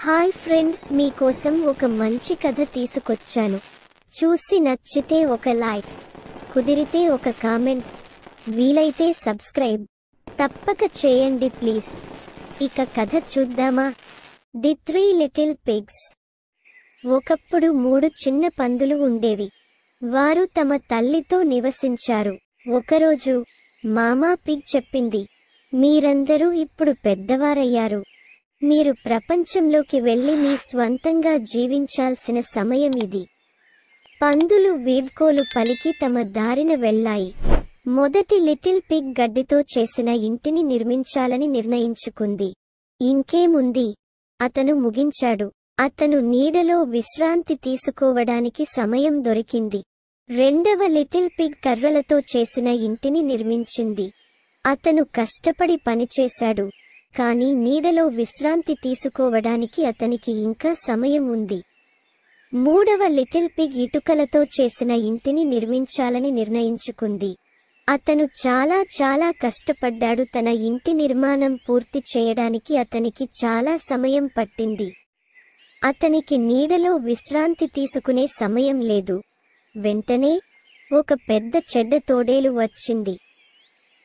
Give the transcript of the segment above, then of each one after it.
Hi friends, మీకోసం ఒక మంచి కథ తీసుకొచ్చాను. చూసి నచ్చితే ఒక లైక్, కుదిరితే ఒక కామెంట్, వీలైతే సబ్స్క్రైబ్ తప్పక చేయండి ప్లీజ్. ఇక కథ చూద్దామా? The 3 little pigs. ఒకప్పుడు 3 చిన్న పందులు ఉండేవి. వారు తమ తల్లితో నివసించారు. ఒకరోజు మామా పిగ్ చెప్పింది, మీరందరూ ఇప్పుడు పెద్దవారయ్యారు. మీరు ప్రపంచంలోకి వెళ్లి మీ స్వంతంగా జీవించాల్సిన సమయం ఇది. పందులు వీడ్కోలు పలికి తమ దారిన వెళ్లాయి. మొదటి లిటిల్ పిగ్ గడ్డితో చేసిన ఇంటిని నిర్మించాలని నిర్ణయించుకుంది. ఇంకేముంది, అతను ముగించాడు. అతను నీడలో విశ్రాంతి తీసుకోవడానికి సమయం దొరికింది. రెండవ లిటిల్ పిగ్ కర్రలతో చేసిన ఇంటిని నిర్మించింది. అతను కష్టపడి పనిచేశాడు, కానీ నీడలో విశ్రాంతి తీసుకోవడానికి అతనికి ఇంకా సమయం ఉంది. మూడవ లిటిల్ పిగ్ ఇటుకలతో చేసిన ఇంటిని నిర్మించాలని నిర్ణయించుకుంది. అతను చాలా కష్టపడ్డాడు. తన ఇంటి నిర్మాణం పూర్తి చేయడానికి అతనికి చాలా సమయం పట్టింది. అతనికి నీడలో విశ్రాంతి తీసుకునే సమయం లేదు. వెంటనే ఒక పెద్ద చెడ్డ తోడేలు వచ్చింది.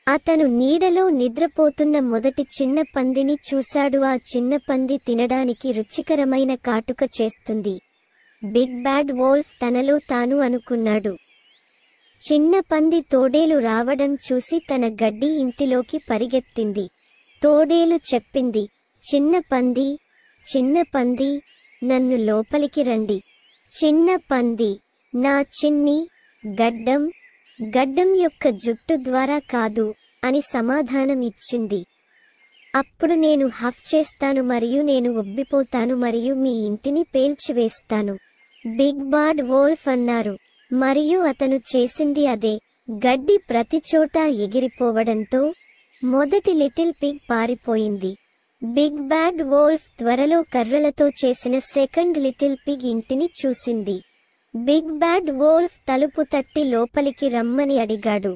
అతను నీడలో నిద్రపోతున్న మొదటి చిన్న పందిని చూశాడు. ఆ చిన్న పంది తినడానికి రుచికరమైన కాటుక చేస్తుంది. బిగ్ బ్యాడ్ వోల్ఫ్ తనలో తాను అనుకున్నాడు. చిన్న పంది తోడేలు రావడం చూసి తన గడ్డి ఇంటిలోకి పరిగెత్తింది. తోడేలు చెప్పింది, చిన్న పంది, నన్ను లోపలికి రండి. చిన్న పంది, నా చిన్ని గడ్డం యొక్క జుట్టు ద్వారా కాదు అని సమాధానం ఇచ్చింది. అప్పుడు నేను హఫ్ చేస్తాను మరియు నేను ఉబ్బిపోతాను మరియు మీ ఇంటిని పేల్చివేస్తాను, బిగ్ బాడ్ వోల్ఫ్ అన్నారు. మరియు అతను చేసింది అదే. గడ్డి ప్రతిచోటా ఎగిరిపోవడంతో మొదటి లిటిల్ పిగ్ పారిపోయింది. బిగ్ బ్యాడ్ వోల్ఫ్ త్వరలో కర్రలతో చేసిన సెకండ్ లిటిల్ పిగ్ ఇంటిని చూసింది. బిగ్ బ్యాడ్ వోల్ఫ్ తలుపు తట్టి లోపలికి రమ్మని అడిగాడు.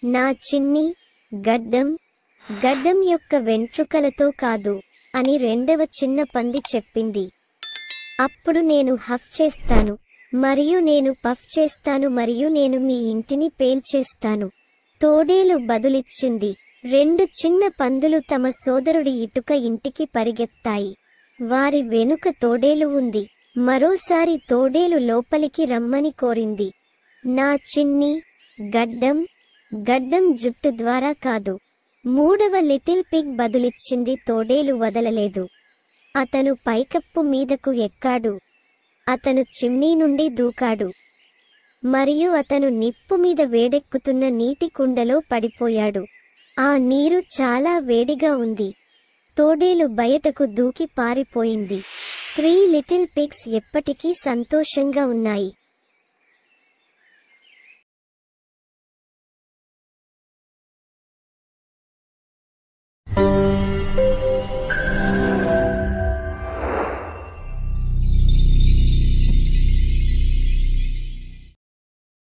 నా చిన్ని గడ్డం యొక్క వెంట్రుకలతో కాదు అని రెండవ చిన్న పంది చెప్పింది. అప్పుడు నేను హఫ్ చేస్తాను మరియు నేను పఫ్ చేస్తాను మరియు నేను మీ ఇంటిని పేల్చేస్తాను, తోడేలు బదులిచ్చింది. 2 చిన్న పందులు తమ సోదరుడి ఇటుక ఇంటికి పరిగెత్తాయి. వారి వెనుక తోడేలు ఉంది. మరోసారి తోడేలు లోపలికి రమ్మని కోరింది. నా చిన్ని గడ్డం జుట్టు ద్వారా కాదు. మూడవ లిటిల్ పిగ్ బదులిచ్చింది. తోడేలు వదలలేదు. అతను పైకప్పు మీదకు ఎక్కాడు. అతను చిమ్నీ నుండి దూకాడు మరియు అతను నిప్పు మీద వేడెక్కుతున్న నీటి కుండలో పడిపోయాడు. ఆ నీరు చాలా వేడిగా ఉంది. తోడేలు బయటకు దూకి పారిపోయింది. 3 లిటిల్ పిగ్స్ ఎప్పటికీ సంతోషంగా ఉన్నాయి.